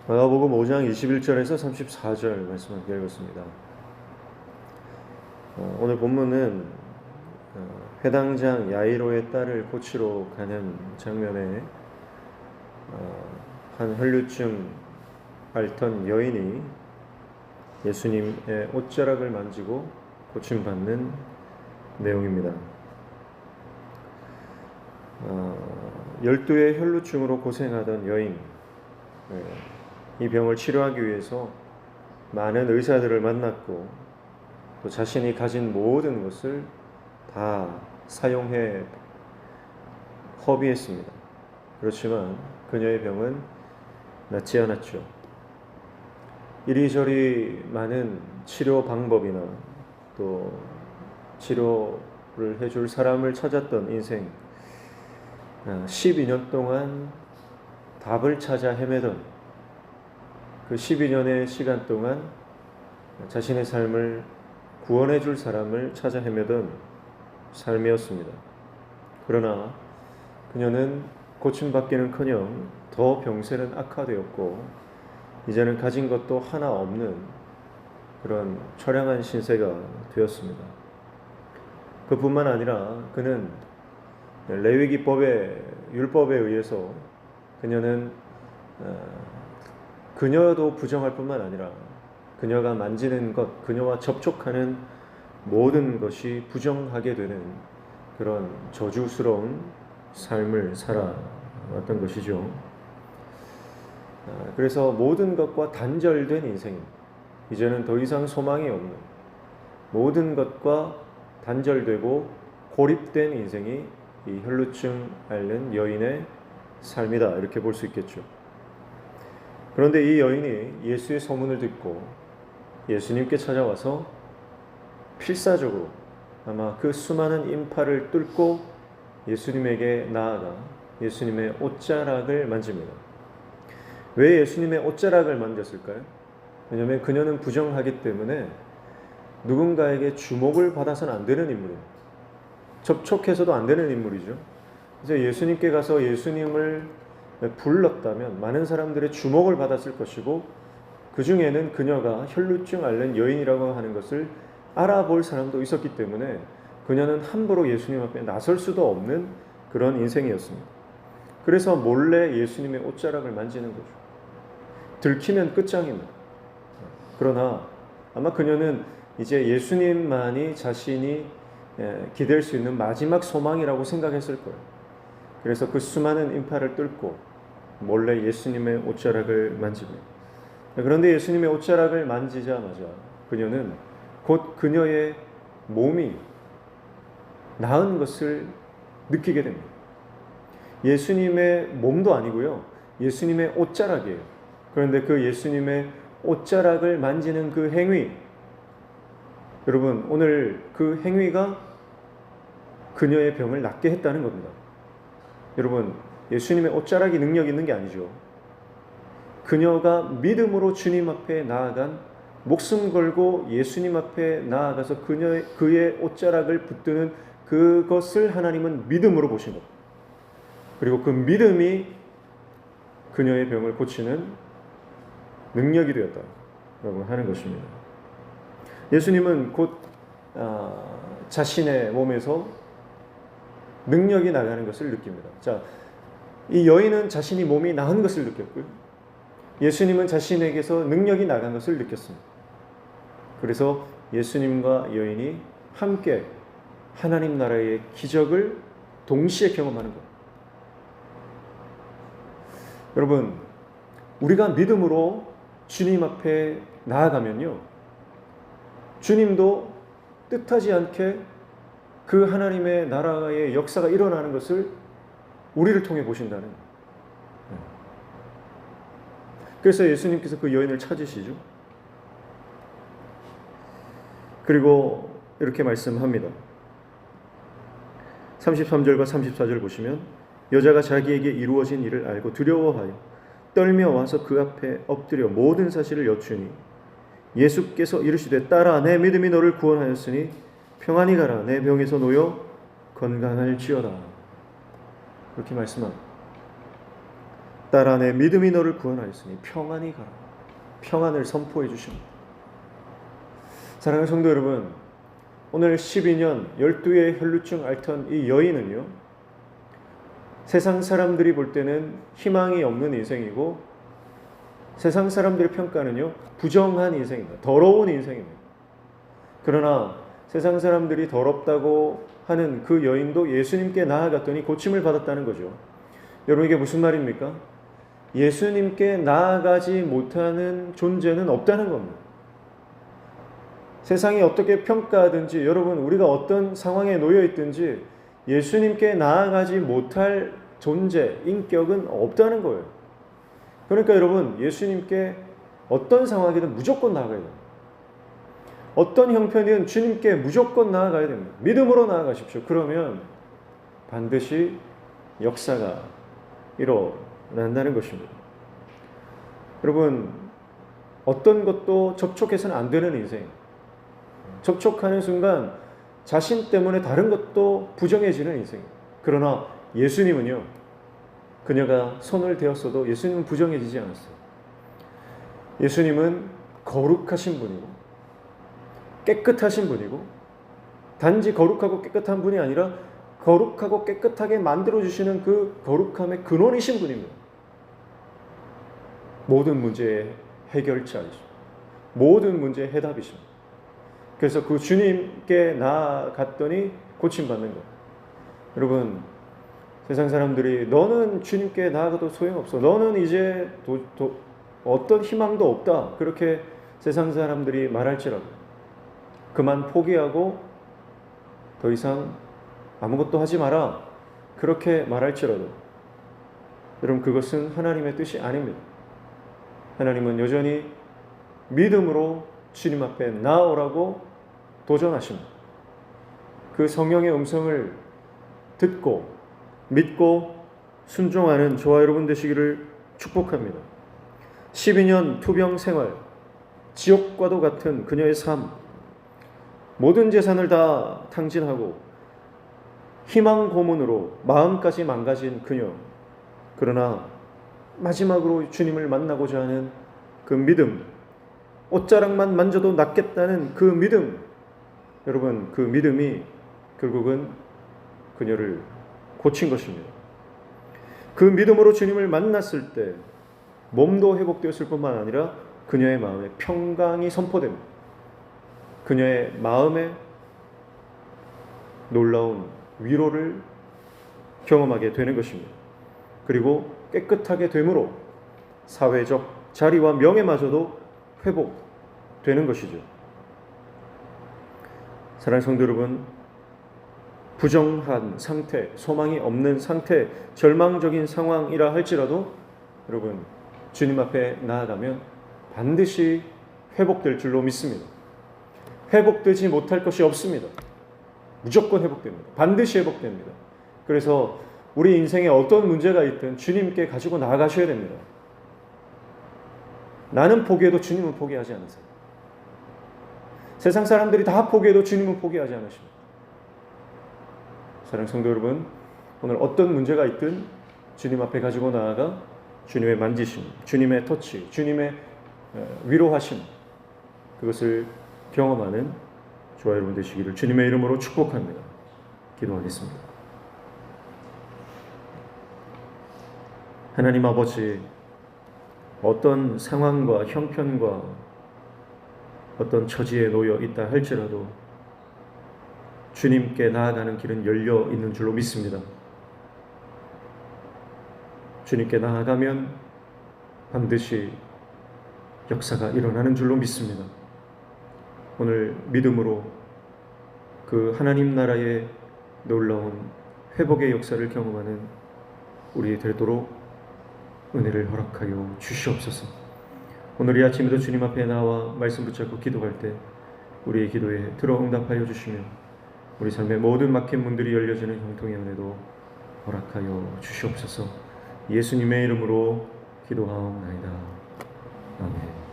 마가복음 5장 21절에서 34절 말씀 함께 읽었습니다. 오늘 본문은 회당장 야이로의 딸을 고치러 가는 장면에 한 혈류증 앓던 여인이 예수님의 옷자락을 만지고 고침받는 내용입니다. 12의 혈루증으로 고생하던 여인, 이 병을 치료하기 위해서 많은 의사들을 만났고 또 자신이 가진 모든 것을 다 사용해 허비했습니다. 그렇지만 그녀의 병은 낫지 않았죠. 이리저리 많은 치료 방법이나 또 치료를 해줄 사람을 찾았던 인생, 12년 동안 답을 찾아 헤매던 그 12년의 시간 동안 자신의 삶을 구원해 줄 사람을 찾아 헤매던 삶이었습니다. 그러나 그녀는 고침받기는커녕 더 병세는 악화되었고 이제는 가진 것도 하나 없는 그런 처량한 신세가 되었습니다. 그뿐만 아니라 그는 레위기법의 율법에 의해서 그녀는 그녀도 부정할 뿐만 아니라 그녀가 만지는 것, 그녀와 접촉하는 모든 것이 부정하게 되는 그런 저주스러운 삶을 살아왔던 것이죠. 그래서 모든 것과 단절된 인생입니다. 이제는 더 이상 소망이 없는, 모든 것과 단절되고 고립된 인생이 이 혈루증 앓는 여인의 삶이다, 이렇게 볼 수 있겠죠. 그런데 이 여인이 예수의 소문을 듣고 예수님께 찾아와서 필사적으로 아마 그 수많은 인파를 뚫고 예수님에게 나아가 예수님의 옷자락을 만집니다. 왜 예수님의 옷자락을 만졌을까요? 왜냐하면 그녀는 부정하기 때문에 누군가에게 주목을 받아서는 안 되는 인물이에요. 접촉해서도 안 되는 인물이죠. 그래서 예수님께 가서 예수님을 불렀다면 많은 사람들의 주목을 받았을 것이고 그 중에는 그녀가 혈루증 앓는 여인이라고 하는 것을 알아볼 사람도 있었기 때문에 그녀는 함부로 예수님 앞에 나설 수도 없는 그런 인생이었습니다. 그래서 몰래 예수님의 옷자락을 만지는 거죠. 들키면 끝장입니다. 그러나 아마 그녀는 이제 예수님만이 자신이 기댈 수 있는 마지막 소망이라고 생각했을 거예요. 그래서 그 수많은 인파를 뚫고 몰래 예수님의 옷자락을 만집니다. 그런데 예수님의 옷자락을 만지자마자 그녀는 곧 그녀의 몸이 나은 것을 느끼게 됩니다. 예수님의 몸도 아니고요, 예수님의 옷자락이에요. 그런데 그 예수님의 옷자락을 만지는 그 행위, 여러분, 오늘 그 행위가 그녀의 병을 낫게 했다는 겁니다. 여러분, 예수님의 옷자락이 능력 있는 게 아니죠. 그녀가 믿음으로 주님 앞에 나아간, 목숨 걸고 예수님 앞에 나아가서 그의 옷자락을 붙드는 그것을 하나님은 믿음으로 보신 것. 그리고 그 믿음이 그녀의 병을 고치는 능력이 되었다라고 하는 것입니다. 예수님은 곧 자신의 몸에서 능력이 나가는 것을 느낍니다. 자, 이 여인은 자신이 몸이 나은 것을 느꼈고요, 예수님은 자신에게서 능력이 나간 것을 느꼈습니다. 그래서 예수님과 여인이 함께 하나님 나라의 기적을 동시에 경험하는 것. 여러분, 우리가 믿음으로 주님 앞에 나아가면요, 주님도 뜻하지 않게 그 하나님의 나라의 역사가 일어나는 것을 우리를 통해 보신다는 거예요. 그래서 예수님께서 그 여인을 찾으시죠. 그리고 이렇게 말씀합니다. 33절과 34절 보시면, 여자가 자기에게 이루어진 일을 알고 두려워하여 떨며 와서 그 앞에 엎드려 모든 사실을 여쭈니 예수께서 이르시되, 딸아, 내 믿음이 너를 구원하였으니 평안히 가라, 내 병에서 놓여 건강할지어다. 그렇게 말씀합니다. 딸 안에 믿음이 너를 구원하였으니 평안히 가라. 평안을 선포해 주십니다. 사랑하는 성도 여러분, 오늘 12년 12의 혈루증 앓던 이 여인은요, 세상 사람들이 볼 때는 희망이 없는 인생이고 세상 사람들의 평가는요, 부정한 인생입니다. 더러운 인생입니다. 그러나 세상 사람들이 더럽다고 하는 그 여인도 예수님께 나아갔더니 고침을 받았다는 거죠. 여러분, 이게 무슨 말입니까? 예수님께 나아가지 못하는 존재는 없다는 겁니다. 세상이 어떻게 평가하든지, 여러분, 우리가 어떤 상황에 놓여 있든지 예수님께 나아가지 못할 존재, 인격은 없다는 거예요. 그러니까 여러분, 예수님께 어떤 상황이든 무조건 나아가야 됩니다. 어떤 형편이든 주님께 무조건 나아가야 됩니다. 믿음으로 나아가십시오. 그러면 반드시 역사가 일어난다는 것입니다. 여러분, 어떤 것도 접촉해서는 안 되는 인생. 접촉하는 순간 자신 때문에 다른 것도 부정해지는 인생. 그러나 예수님은요, 그녀가 손을 대었어도 예수님은 부정해지지 않았어요. 예수님은 거룩하신 분이고 깨끗하신 분이고, 단지 거룩하고 깨끗한 분이 아니라 거룩하고 깨끗하게 만들어주시는 그 거룩함의 근원이신 분입니다. 모든 문제의 해결자이십니다. 모든 문제의 해답이십니다. 그래서 그 주님께 나아갔더니 고침받는 것. 여러분, 세상 사람들이 너는 주님께 나아가도 소용없어. 너는 이제 어떤 희망도 없다. 그렇게 세상 사람들이 말할지라도 그만 포기하고 더 이상 아무것도 하지 마라. 그렇게 말할지라도 여러분, 그것은 하나님의 뜻이 아닙니다. 하나님은 여전히 믿음으로 주님 앞에 나아오라고 도전하십니다. 그 성령의 음성을 듣고 믿고 순종하는 저와 여러분 되시기를 축복합니다. 12년 투병 생활, 지옥과도 같은 그녀의 삶, 모든 재산을 다 탕진하고 희망 고문으로 마음까지 망가진 그녀. 그러나 마지막으로 주님을 만나고자 하는 그 믿음, 옷자락만 만져도 낫겠다는 그 믿음. 여러분, 그 믿음이 결국은 그녀를 고친 것입니다. 그 믿음으로 주님을 만났을 때 몸도 회복되었을 뿐만 아니라 그녀의 마음에 평강이 선포됩니다. 그녀의 마음에 놀라운 위로를 경험하게 되는 것입니다. 그리고 깨끗하게 됨으로 사회적 자리와 명예마저도 회복되는 것이죠. 사랑하는 성도 여러분, 부정한 상태, 소망이 없는 상태, 절망적인 상황이라 할지라도 여러분, 주님 앞에 나아가면 반드시 회복될 줄로 믿습니다. 회복되지 못할 것이 없습니다. 무조건 회복됩니다. 반드시 회복됩니다. 그래서 우리 인생에 어떤 문제가 있든 주님께 가지고 나아가셔야 됩니다. 나는 포기해도 주님은 포기하지 않으세요. 세상 사람들이 다 포기해도 주님은 포기하지 않으십니다. 사랑하는 성도 여러분, 오늘 어떤 문제가 있든 주님 앞에 가지고 나아가 주님의 만지심, 주님의 터치, 주님의 위로하심, 그것을 경험하는 저와 여러분 되시기를 주님의 이름으로 축복합니다. 기도하겠습니다. 하나님 아버지, 어떤 상황과 형편과 어떤 처지에 놓여 있다 할지라도 주님께 나아가는 길은 열려 있는 줄로 믿습니다. 주님께 나아가면 반드시 역사가 일어나는 줄로 믿습니다. 오늘 믿음으로 그 하나님 나라의 놀라운 회복의 역사를 경험하는 우리 되도록 은혜를 허락하여 주시옵소서. 오늘 이 아침에도 주님 앞에 나와 말씀 붙잡고 기도할 때 우리의 기도에 들어 응답하여 주시며 우리 삶의 모든 막힌 문들이 열려지는 형통의 은혜도 허락하여 주시옵소서. 예수님의 이름으로 기도하옵나이다. 아멘.